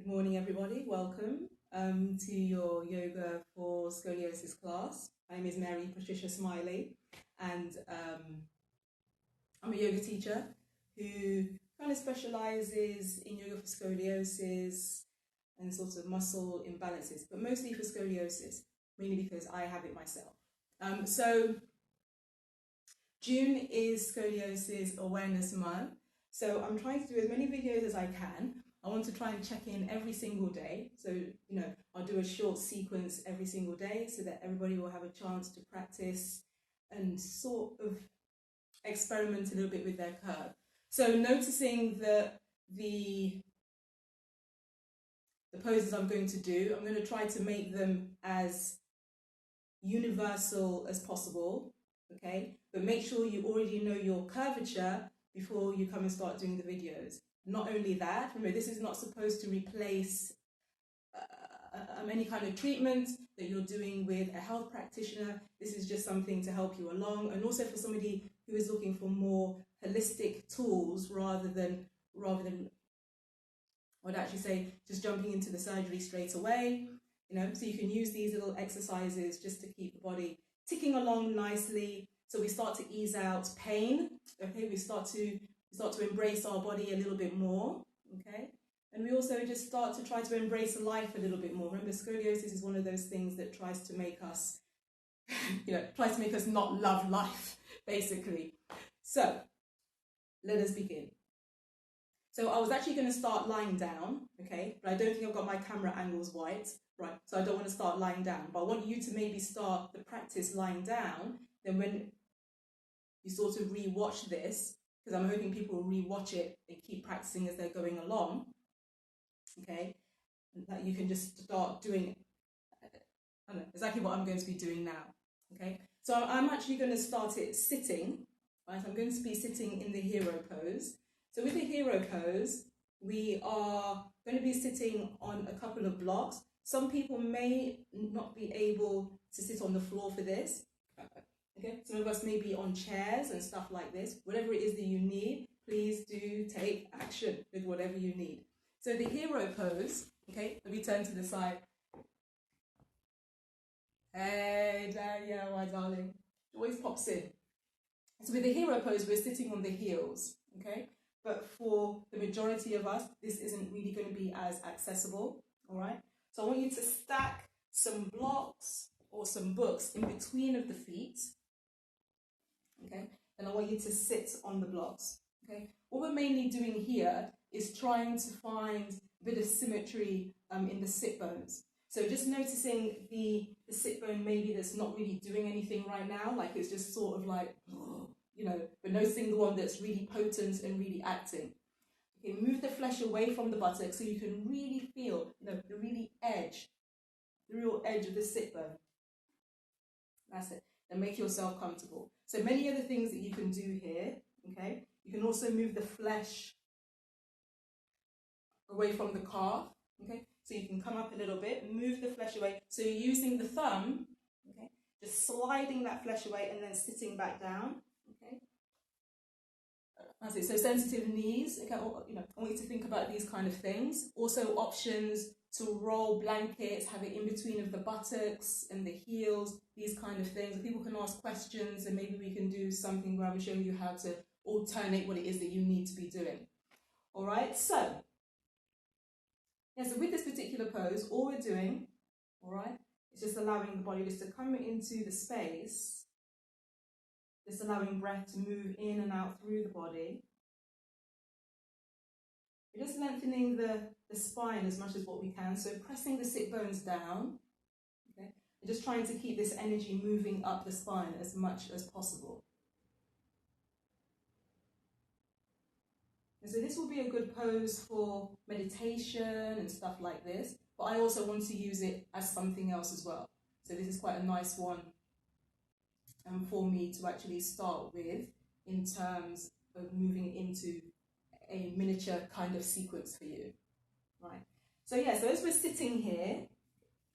morning, everybody. Welcome to your Yoga for Scoliosis class. My name is Mary Patricia Smiley, and I'm a yoga teacher who kind of specializes in yoga for scoliosis and sort of muscle imbalances, but mostly for scoliosis, mainly because I have it myself. So June is Scoliosis Awareness Month, so I'm trying to do as many videos as I can. I want to try and check in every single day. So, I'll do a short sequence every single day so that everybody will have a chance to practice and sort of experiment a little bit with their curve. So noticing that the poses I'm going to do, I'm going to try to make them as universal as possible, okay? But make sure you already know your curvature before you come and start doing the videos. Not only that, remember, this is not supposed to replace any kind of treatment that you're doing with a health practitioner. This is just something to help you along, and also for somebody who is looking for more holistic tools rather than I'd actually say just jumping into the surgery straight away. So you can use these little exercises just to keep the body ticking along nicely. So we start to ease out pain. Okay, we start to embrace our body a little bit more. Okay, and we also just start to try to embrace life a little bit more. Remember, scoliosis is one of those things that tries to make us, tries to make us not love life, basically. So let us begin. So I was actually going to start lying down, okay, but I don't think I've got my camera angles right, so I don't want to start lying down, but I want you to maybe start the practice lying down. Then when you sort of re-watch this, because I'm hoping people will re-watch it and keep practicing as they're going along, okay, and that you can just start doing exactly what I'm going to be doing now, okay. So I'm actually going to start it sitting, right, I'm going to be sitting in the hero pose. So with the hero pose, we are going to be sitting on a couple of blocks. Some people may not be able to sit on the floor for this. Okay, some of us may be on chairs and stuff like this. Whatever it is that you need, please do take action with whatever you need. So the hero pose, okay, let me turn to the side. Hey, Danielle, my darling. It always pops in. So with the hero pose, we're sitting on the heels, okay? But for the majority of us, this isn't really going to be as accessible, all right? So I want you to stack some blocks or some books in between of the feet, okay? And I want you to sit on the blocks, okay? What we're mainly doing here is trying to find a bit of symmetry in the sit bones. So just noticing the sit bone maybe that's not really doing anything right now, like it's just sort of like, but noticing the one that's really potent and really acting. Okay, move the flesh away from the buttock so you can really feel, the real edge of the sit bone. That's it. And make yourself comfortable. So many other things that you can do here, okay? You can also move the flesh away from the calf, okay? So you can come up a little bit, move the flesh away. So you're using the thumb, okay? Just sliding that flesh away and then sitting back down, okay? That's it. So sensitive knees, okay, I want you to think about these kind of things. Also options to roll blankets, have it in between of the buttocks and the heels, these kind of things. People can ask questions and maybe we can do something where I'm showing you how to alternate what it is that you need to be doing. All right, so with this particular pose, all we're doing, all right, is just allowing the body just to come into the space, just allowing breath to move in and out through the body. We're just lengthening the spine as much as what we can, so pressing the sit bones down, okay, and just trying to keep this energy moving up the spine as much as possible. And so this will be a good pose for meditation and stuff like this, but I also want to use it as something else as well. So this is quite a nice one for me to actually start with in terms of moving into a miniature kind of sequence for you, right? So so as we're sitting here,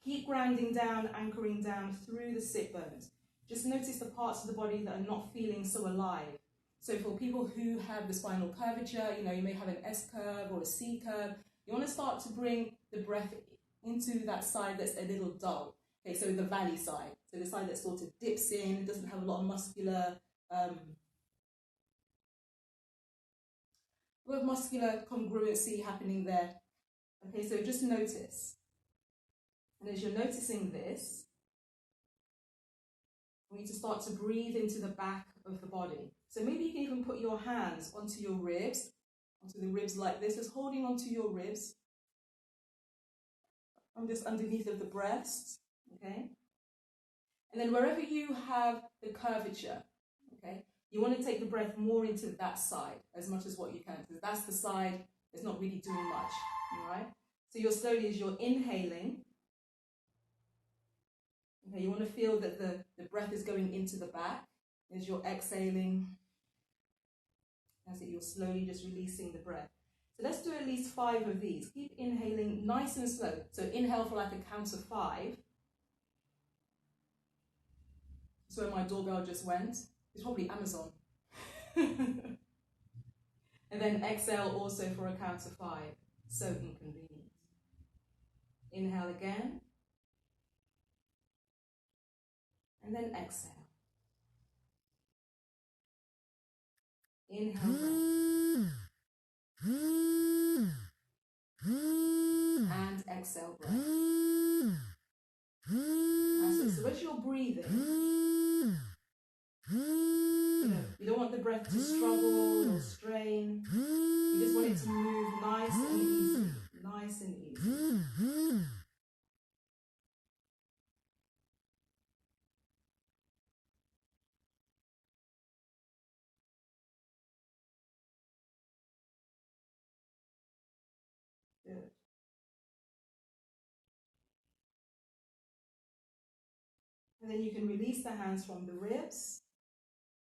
keep grounding down, anchoring down through the sit bones. Just notice the parts of the body that are not feeling so alive. So for people who have the spinal curvature, you may have an S curve or a C curve, You want to start to bring the breath into that side that's a little dull. Okay, so the valley side. So the side that sort of dips in, doesn't have a lot of muscular congruency happening there. Okay, so just notice. And as you're noticing this, we need to start to breathe into the back of the body. So maybe you can even put your hands onto your ribs, onto the ribs like this, just holding onto your ribs. And just underneath of the breast, okay? And then wherever you have the curvature, okay, you want to take the breath more into that side as much as what you can, because that's the side that's not really doing much, all right? So you're slowly, as you're inhaling, okay, you want to feel that the breath is going into the back. As you're exhaling, that's it, you're slowly just releasing the breath. So let's do at least 5 of these. Keep inhaling nice and slow. So inhale for like a count of 5. That's where my doorbell just went. It's probably Amazon. And then exhale also for a count of 5. So inconvenient. Inhale again. And then exhale. Inhale breath. And exhale breath. So as you're breathing, you don't want the breath to struggle or strain. You just want it to move nice and easy. Nice and easy. Good. And then you can release the hands from the ribs.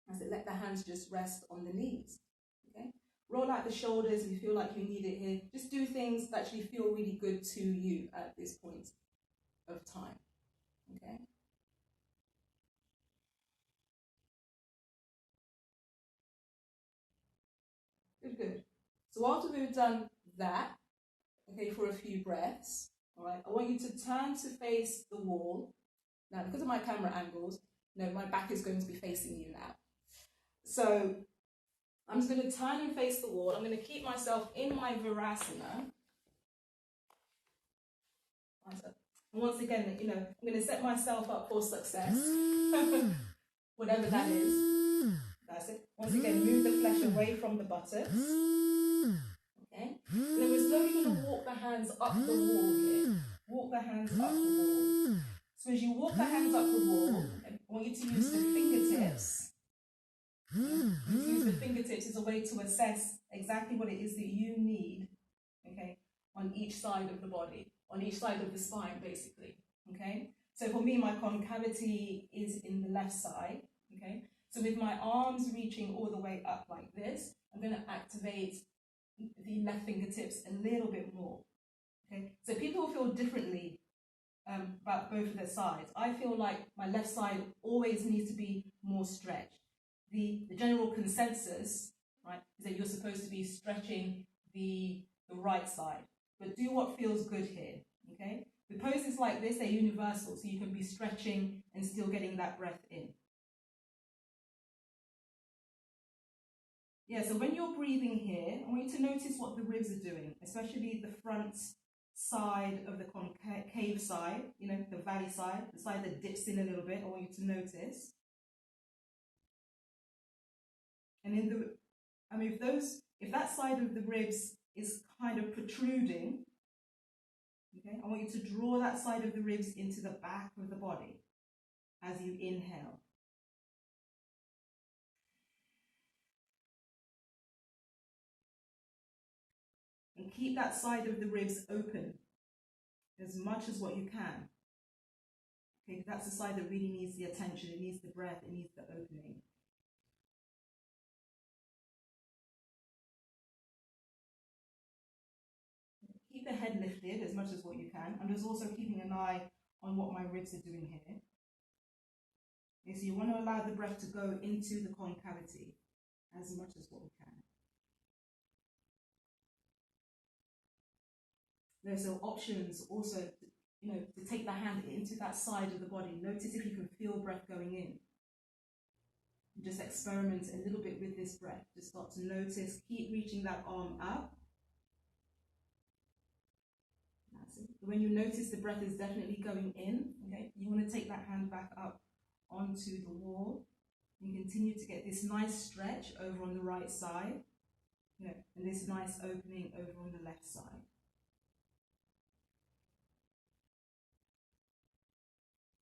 As it, let the hands just rest on the knees. Okay? Roll out the shoulders if you feel like you need it here. Just do things that actually feel really good to you at this point of time. Okay? Good, good. So after we've done that, okay, for a few breaths, all right, I want you to turn to face the wall. Now, because of my camera angles, no, my back is going to be facing you now. So I'm just going to turn and face the wall. I'm going to keep myself in my Virasana. And once again, I'm going to set myself up for success, whatever that is. That's it. Once again, move the flesh away from the buttocks. Okay? And then we're slowly going to walk the hands up the wall here. Walk the hands up the wall. So as you walk the hands up the wall, I want you to use the fingertips. Use the fingertips as a way to assess exactly what it is that you need, okay, on each side of the body, on each side of the spine, basically, okay? So for me, my concavity is in the left side, okay? So with my arms reaching all the way up like this, I'm going to activate the left fingertips a little bit more, okay? So people feel differently about both of their sides. I feel like my left side always needs to be more stretched. The general consensus, right, is that you're supposed to be stretching the right side, but do what feels good here, okay? The poses like this, they're universal, so you can be stretching and still getting that breath in. Yeah, so when you're breathing here, I want you to notice what the ribs are doing, especially the front side of the concave side, the valley side, the side that dips in a little bit. I want you to notice. And if that side of the ribs is kind of protruding, okay, I want you to draw that side of the ribs into the back of the body as you inhale. And keep that side of the ribs open as much as what you can. Okay, that's the side that really needs the attention, it needs the breath, it needs the opening. Keep the head lifted as much as what you can. I'm just also keeping an eye on what my ribs are doing here. Okay, so you want to allow the breath to go into the concavity as much as what we can. There's some options also, to take the hand into that side of the body. Notice if you can feel breath going in. Just experiment a little bit with this breath. Just start to notice, keep reaching that arm up. That's it. When you notice the breath is definitely going in, okay, you want to take that hand back up onto the wall. You continue to get this nice stretch over on the right side, and this nice opening over on the left side.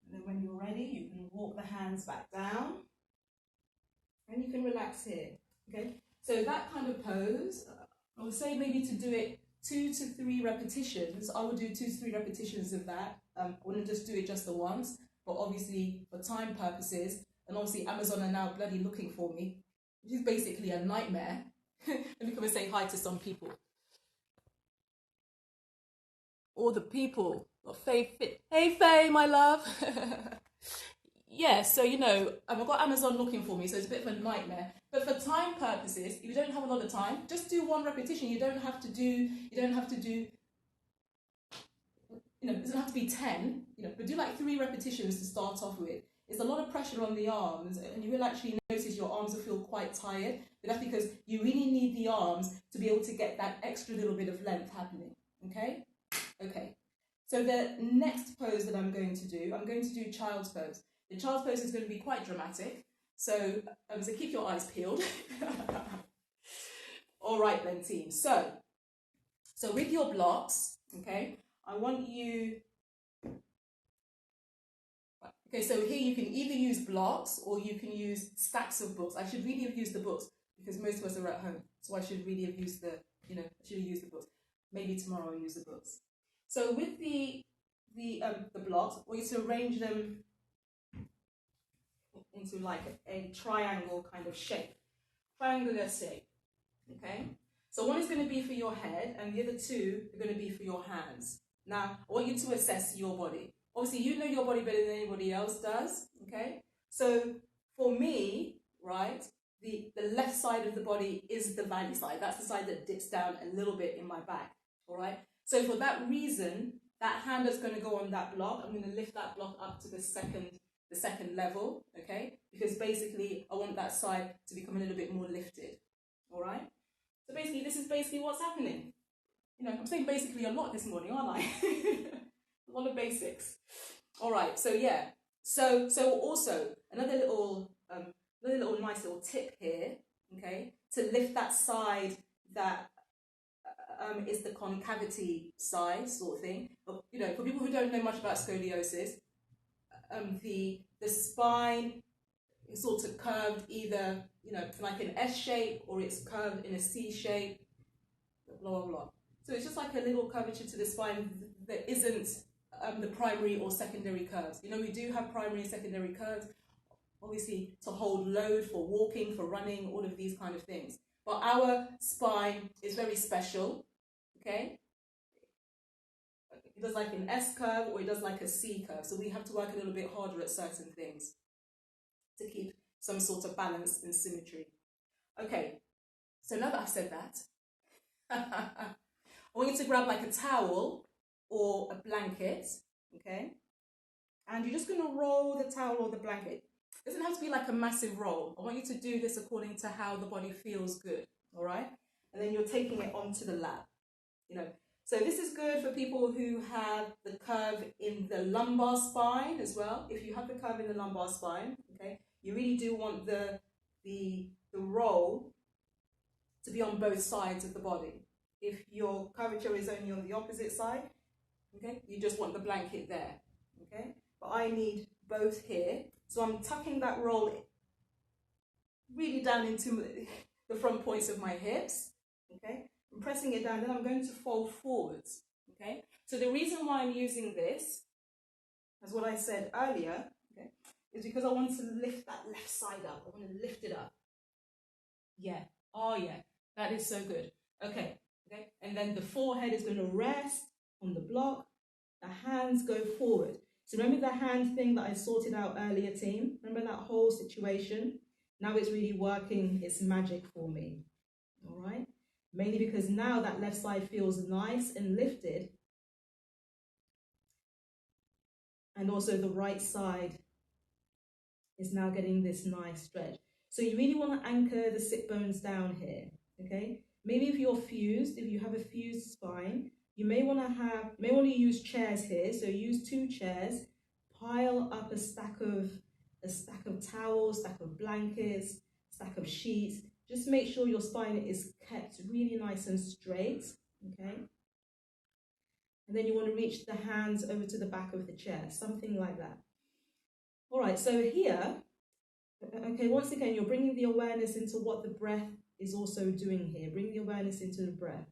And then when you're ready, you can walk the hands back down. And you can relax here, okay? So that kind of pose, I would say maybe to do it 2 to 3 repetitions. I would do 2 to 3 repetitions of that. I wouldn't just do it just the once, but obviously for time purposes, and obviously Amazon are now bloody looking for me, which is basically a nightmare. Let me come and say hi to some people. All the people. Hey Faye, my love. Yeah, so I've got Amazon looking for me, so it's a bit of a nightmare. But for time purposes, if you don't have a lot of time, just do 1 repetition. You don't have to do, it doesn't have to be 10, but do like 3 repetitions to start off with. It's a lot of pressure on the arms, and you will actually notice your arms will feel quite tired, but that's because you really need the arms to be able to get that extra little bit of length happening, okay? Okay, so the next pose that I'm going to do child's pose. The child's pose is going to be quite dramatic, so keep your eyes peeled. All right then, team. So with your blocks, okay, I want you... Okay, so here you can either use blocks or you can use stacks of books. I should really have used the books because most of us are at home, so I should really have used the books. Maybe tomorrow I'll use the books. So with the blocks, we're going to arrange them into like a triangle kind of shape. Triangular shape, okay? So one is going to be for your head and the other 2 are going to be for your hands. Now, I want you to assess your body. Obviously, you know your body better than anybody else does, okay? So for me, right, the left side of the body is the valley side. That's the side that dips down a little bit in my back, all right? So for that reason, that hand is going to go on that block. I'm going to lift that block up to the second level, okay? Because basically, I want that side to become a little bit more lifted, all right? So basically, this is basically what's happening. I'm saying basically a lot this morning, aren't I? A lot of basics. All right, so yeah. So also, another little nice little tip here, okay? To lift that side that is the concavity side sort of thing. But, for people who don't know much about scoliosis, the spine is sort of curved either, like an S shape or it's curved in a C shape, blah, blah, blah. So it's just like a little curvature to the spine that isn't the primary or secondary curves. We do have primary and secondary curves, obviously to hold load for walking, for running, all of these kind of things. But our spine is very special, okay? It does like an S curve or it does like a C curve. So we have to work a little bit harder at certain things to keep some sort of balance and symmetry. Okay, so now that I've said that, I want you to grab like a towel or a blanket, okay? And you're just going to roll the towel or the blanket. It doesn't have to be like a massive roll. I want you to do this according to how the body feels good, all right? And then you're taking it onto the lap, So this is good for people who have the curve in the lumbar spine as well. If you have the curve in the lumbar spine, okay, you really do want the roll to be on both sides of the body. If your curvature is only on the opposite side, okay, you just want the blanket there, okay? But I need both here. So I'm tucking that roll really down into the front points of my hips, okay? I'm pressing it down, then I'm going to fold forwards, okay? So the reason why I'm using this, as what I said earlier, okay, is because I want to lift that left side up. I want to lift it up. Yeah, oh yeah, that is so good. Okay, and then the forehead is going to rest on the block. The hands go forward. So remember the hand thing that I sorted out earlier, team? Remember that whole situation? Now it's really working its magic for me, all right? Mainly because now that left side feels nice and lifted, And also the right side is now getting this nice stretch. So you really want to anchor the sit bones down here, okay? Maybe if you're fused, if you have a fused spine, you may want to use chairs here. So use 2 chairs, pile up a stack of towels, stack of blankets, stack of sheets. Just make sure your spine is kept really nice and straight, okay? And then you want to reach the hands over to the back of the chair, something like that. All right, so here, okay, once again, you're bringing the awareness into what the breath is also doing here. Bring the awareness into the breath.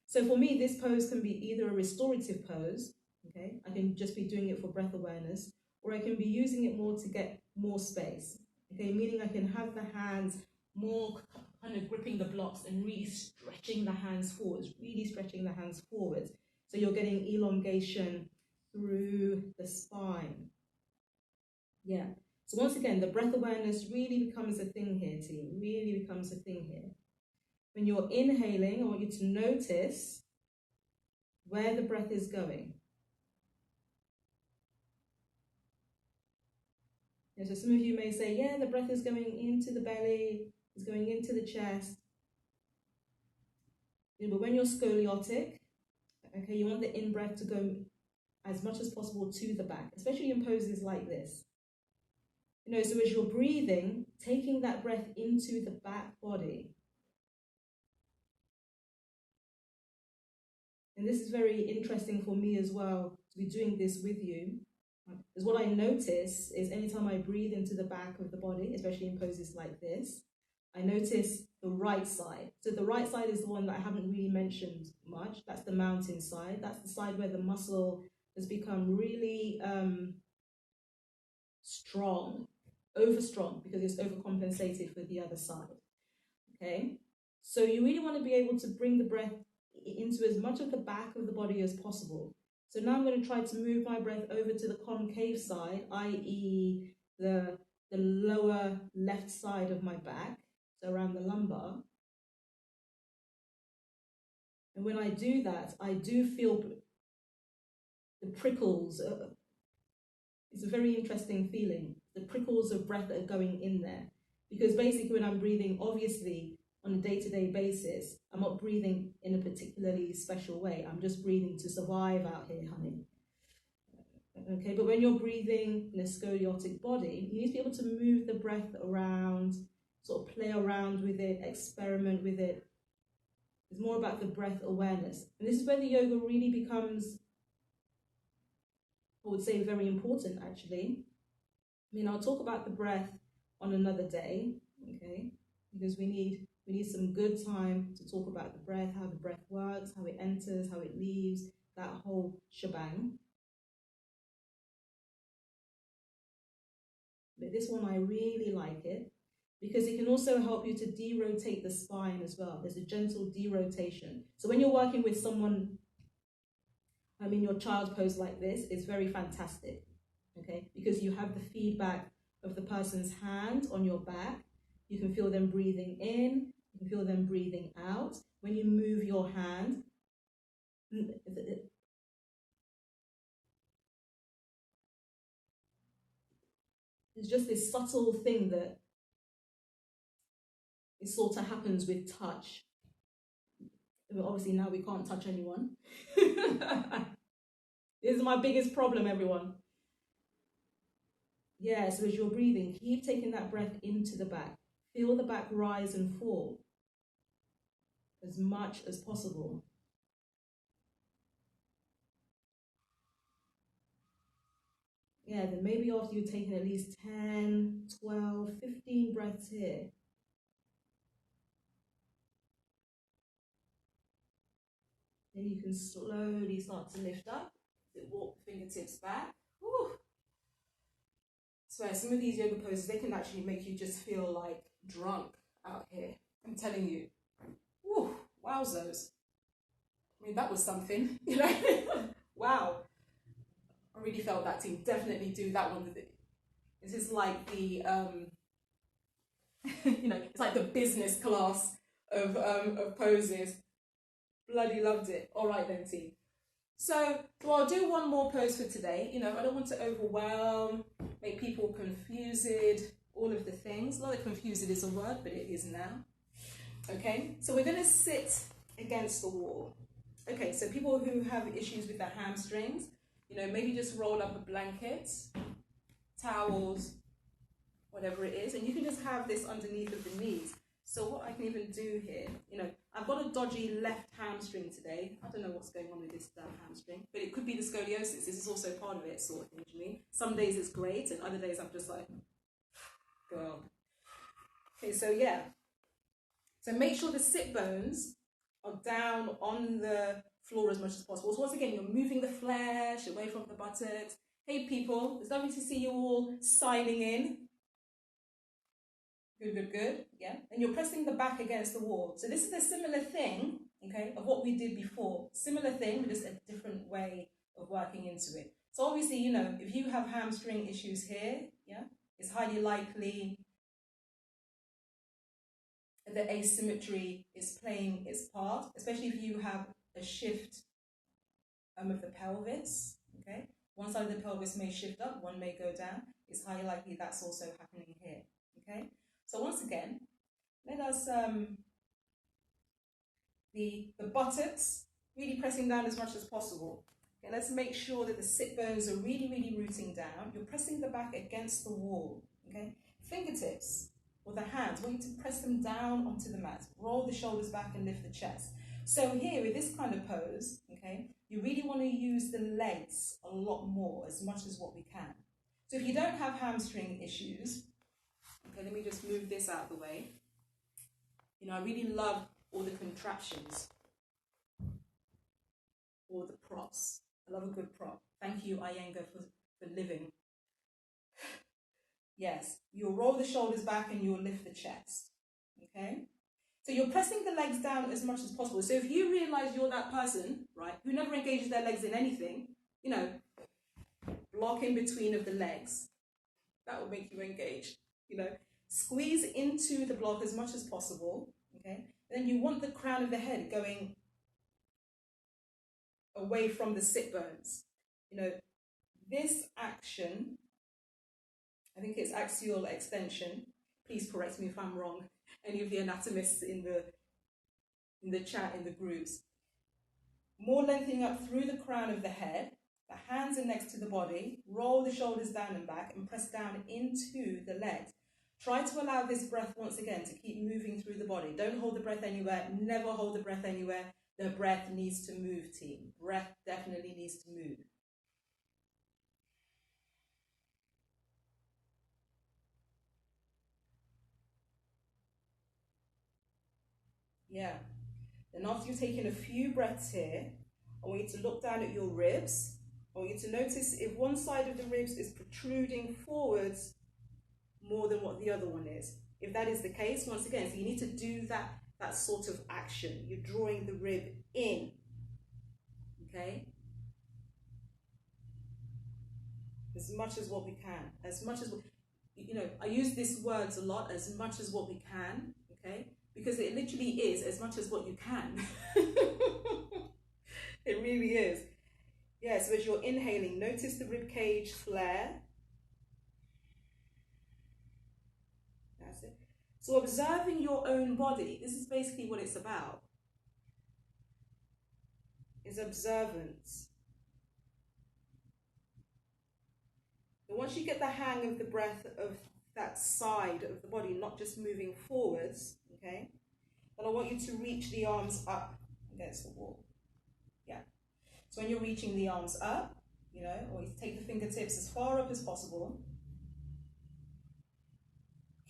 So for me, this pose can be either a restorative pose, okay? I can just be doing it for breath awareness, or I can be using it more to get more space, okay? Meaning I can have the hands more kind of gripping the blocks and really stretching the hands forwards, really stretching the hands forwards. So you're getting elongation through the spine. Yeah. So once again, the breath awareness really becomes a thing here, team. Really becomes a thing here. When you're inhaling, I want you to notice where the breath is going. Yeah, so some of you may say, yeah, the breath is going into the belly, it's going into the chest. Yeah, but when you're scoliotic, okay, you want the in-breath to go as much as possible to the back, especially in poses like this. You know, so as you're breathing, taking that breath into the back body. And this is very interesting for me as well, to be doing this with you. Because what I notice is anytime I breathe into the back of the body, especially in poses like this, I notice the right side. So the right side is the one that I haven't really mentioned much. That's the mountain side. That's the side where the muscle has become really strong, over strong, because it's overcompensated for the other side. Okay? So you really want to be able to bring the breath into as much of the back of the body as possible. So now I'm going to try to move my breath over to the concave side, i.e. the lower left side of my back, so around the lumbar. And when I do that, I do feel the prickles. It's a very interesting feeling, the prickles of breath that are going in there. Because basically when I'm breathing, obviously, on a day-to-day basis, I'm not breathing in a particularly special way. I'm just breathing to survive out here, honey. Okay, but when you're breathing in a scoliotic body, you need to be able to move the breath around, sort of play around with it, experiment with it. It's more about the breath awareness. And this is where the yoga really becomes, I would say, very important, actually. I mean, I'll talk about the breath on another day, okay? Because we need some good time to talk about the breath, how the breath works, how it enters, how it leaves, that whole shebang. But this one, I really like it because it can also help you to derotate the spine as well. There's a gentle derotation. So when you're working with someone, I mean, your child pose like this, it's very fantastic, okay? Because you have the feedback of the person's hand on your back. You can feel them breathing in, you can feel them breathing out. When you move your hand, it's just this subtle thing that it sort of happens with touch. But obviously now we can't touch anyone. This is my biggest problem, everyone. Yeah, so as you're breathing, keep taking that breath into the back. Feel the back rise and fall as much as possible. Yeah, then maybe after you've taken at least 10, 12, 15 breaths here, then you can slowly start to lift up. Walk the fingertips back. Whew. So some of these yoga poses, they can actually make you just feel like drunk out here. I'm telling you. Whew, wowzers. I mean, that was something, you know. Wow. I really felt that team. Definitely do that one. This is like the, you know, it's like the business class of poses. Bloody loved it. All right then, team. So I'll do one more pose for today. You know, I don't want to overwhelm, make people confused, all of the things. Not that confused is a word, but it is now. Okay, so we're going to sit against the wall. Okay, so people who have issues with their hamstrings, you know, maybe just roll up a blanket, towels, whatever it is, and you can just have this underneath of the knees. So what I can even do here, you know, I've got a dodgy left hamstring today. I don't know what's going on with this damn hamstring, but it could be the scoliosis. This is also part of it, sort of thing, do you mean? Some days it's great, and other days I'm just like, girl. Okay, so yeah. So make sure the sit bones are down on the floor as much as possible. So once again, you're moving the flesh away from the buttocks. Hey people, it's lovely to see you all signing in. Good, good, good. Yeah. And you're pressing the back against the wall. So this is a similar thing, okay, of what we did before. Similar thing, but just a different way of working into it. So obviously, you know, if you have hamstring issues here, yeah, it's highly likely the asymmetry is playing its part, especially if you have a shift of the pelvis, okay? One side of the pelvis may shift up, one may go down. It's highly likely that's also happening here, okay? So once again, let us, the buttocks, really pressing down as much as possible. Okay, let's make sure that the sit bones are really, really rooting down. You're pressing the back against the wall, okay? Fingertips, or the hands, I want you to press them down onto the mat. Roll the shoulders back and lift the chest. So here, with this kind of pose, okay, you really want to use the legs a lot more, as much as what we can. So if you don't have hamstring issues, okay, let me just move this out of the way. You know, I really love all the contraptions, or the props. I love a good prop. Thank you, Iyenga, for living. Yes, you'll roll the shoulders back and you'll lift the chest, okay? So you're pressing the legs down as much as possible. So if you realize you're that person, right, who never engages their legs in anything, you know, block in between of the legs, that will make you engage, you know. Squeeze into the block as much as possible, okay? Then you want the crown of the head going away from the sit bones. You know, this action, I think it's axial extension. Please correct me if I'm wrong. Any of the anatomists in the chat, in the groups. More lengthening up through the crown of the head. The hands are next to the body. Roll the shoulders down and back and press down into the legs. Try to allow this breath once again to keep moving through the body. Don't hold the breath anywhere. Never hold the breath anywhere. The breath needs to move, team. Breath definitely needs to move. Yeah. Then after you've taken a few breaths here, I want you to look down at your ribs. I want you to notice if one side of the ribs is protruding forwards more than what the other one is. If that is the case, once again, so you need to do that sort of action. You're drawing the rib in, okay? As much as what we can. As much as, you know, I use these words a lot, as much as what we can, okay? Because it literally is as much as what you can. It really is. Yeah, so as you're inhaling, notice the rib cage flare. That's it. So observing your own body, this is basically what it's about. Is observance. And once you get the hang of the breath of that side of the body, not just moving forwards, okay, then I want you to reach the arms up against the wall. Yeah. So when you're reaching the arms up, you know, or you take the fingertips as far up as possible.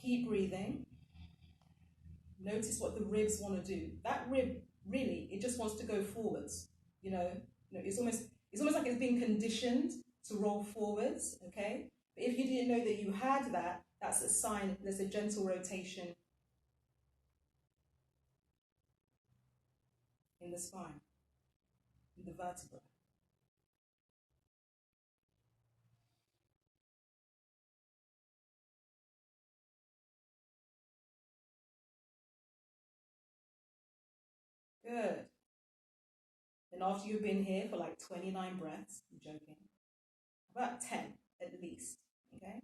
Keep breathing. Notice what the ribs want to do. That rib, really, it just wants to go forwards. You know, it's almost like it's being conditioned to roll forwards, okay? But if you didn't know that you had that, that's a sign there's a gentle rotation in the spine, in the vertebra. Good. And after you've been here for like 29 breaths, I'm joking, about 10 at least, okay?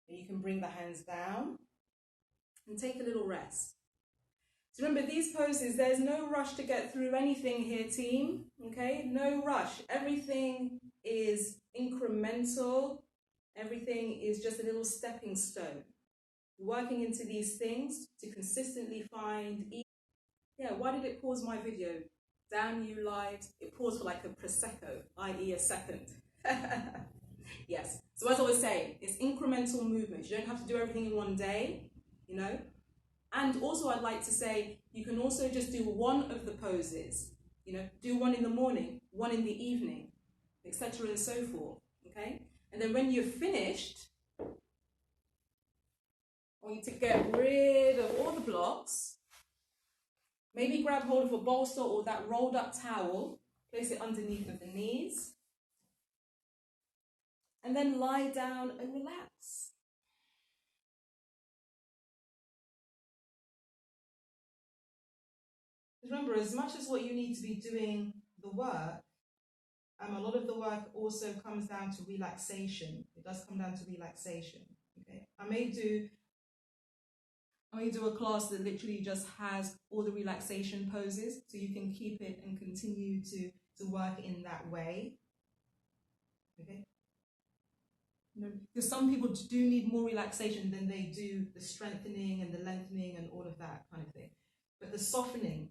And you can bring the hands down and take a little rest. So remember, these poses, there's no rush to get through anything here, team, okay? No rush. Everything is incremental. Everything is just a little stepping stone. Working into these things to consistently find ease. Yeah, why did it pause my video? Damn you, light. It paused for like a prosecco, i.e. a second. Yes. So as I was saying, it's incremental movements. You don't have to do everything in one day, you know. And also I'd like to say, you can also just do one of the poses, you know, do one in the morning, one in the evening, etc. and so forth, okay? And then when you're finished, I want you to get rid of all the blocks. Maybe grab hold of a bolster or that rolled up towel, place it underneath of the knees, and then lie down and relax. Remember, as much as what you need to be doing the work, a lot of the work also comes down to relaxation. It does come down to relaxation. Okay, I may do a class that literally just has all the relaxation poses, so you can keep it and continue to work in that way. Okay, because some people do need more relaxation than they do the strengthening and the lengthening and all of that kind of thing. But the softening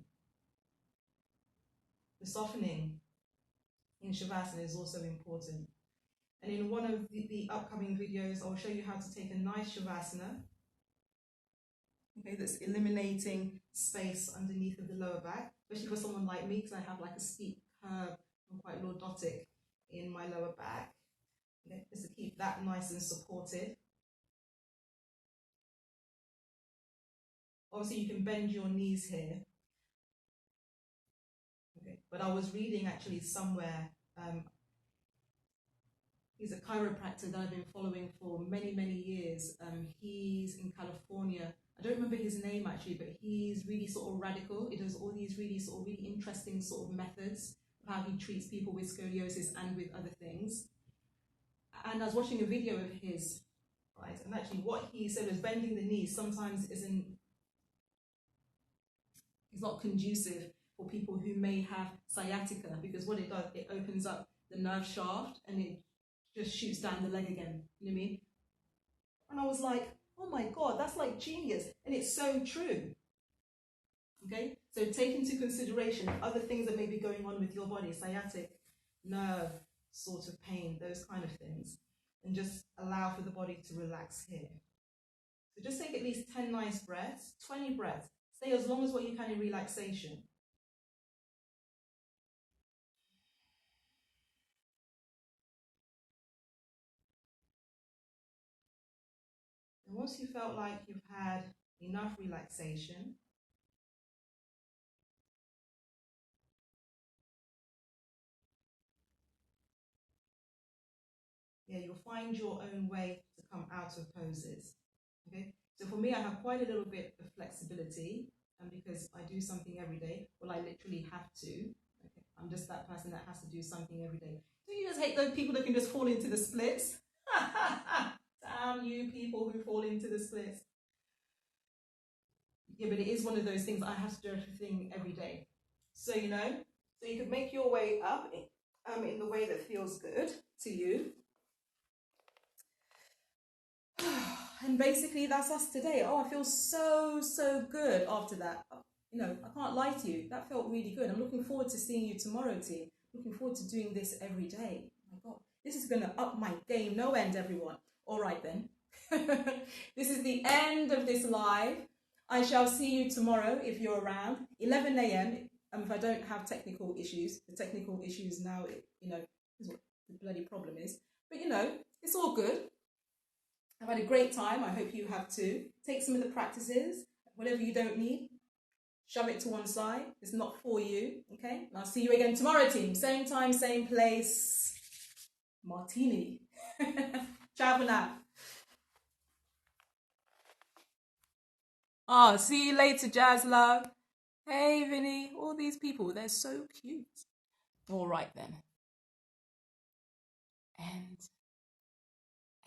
in Shavasana is also important. And in one of the upcoming videos, I'll show you how to take a nice Shavasana, okay, that's eliminating space underneath of the lower back, especially for someone like me, because I have like a steep curve, I'm quite lordotic in my lower back, okay, just to keep that nice and supported. Obviously, you can bend your knees here, okay, but I was reading actually somewhere, he's a chiropractor that I've been following for many, many years. He's in California. I don't remember his name actually, but he's really sort of radical. He does all these really interesting sort of methods of how he treats people with scoliosis and with other things. And I was watching a video of his, right? And actually what he said was bending the knees sometimes is not conducive for people who may have sciatica, because what it does, it opens up the nerve shaft and it just shoots down the leg again. You know what I mean? And I was like, oh my God, that's like genius. And it's so true. Okay? So take into consideration other things that may be going on with your body, sciatic, nerve sort of pain, those kind of things. And just allow for the body to relax here. So just take at least 10 nice breaths, 20 breaths. Stay as long as what you can in relaxation. And once you felt like you've had enough relaxation, yeah, you'll find your own way to come out of poses. Okay, so for me, I have quite a little bit of flexibility, and because I do something every day, well, I literally have to. Okay, I'm just that person that has to do something every day. Do you just hate those people that can just fall into the splits? Damn you people who fall into the splits. Yeah, but it is one of those things I have to do everything every day. So, you know, so you could make your way up in the way that feels good to you. And basically that's us today. Oh, I feel so good after that. You know, I can't lie to you. That felt really good. I'm looking forward to seeing you tomorrow, team. Looking forward to doing this every day. Oh my God, this is going to up my game no end, everyone. All right then. This is the end of this live. I shall see you tomorrow if you're around, 11 a.m. If I don't have technical issues. The technical issues now, you know, is what the bloody problem is. But you know, it's all good. I've had a great time. I hope you have too. Take some of the practices, whatever you don't need, shove it to one side. It's not for you, okay? And I'll see you again tomorrow, team. Same time, same place. Martini. Ciao for now. Oh, see you later, Jazz Love. Hey, Vinny. All these people, they're so cute. All right then. And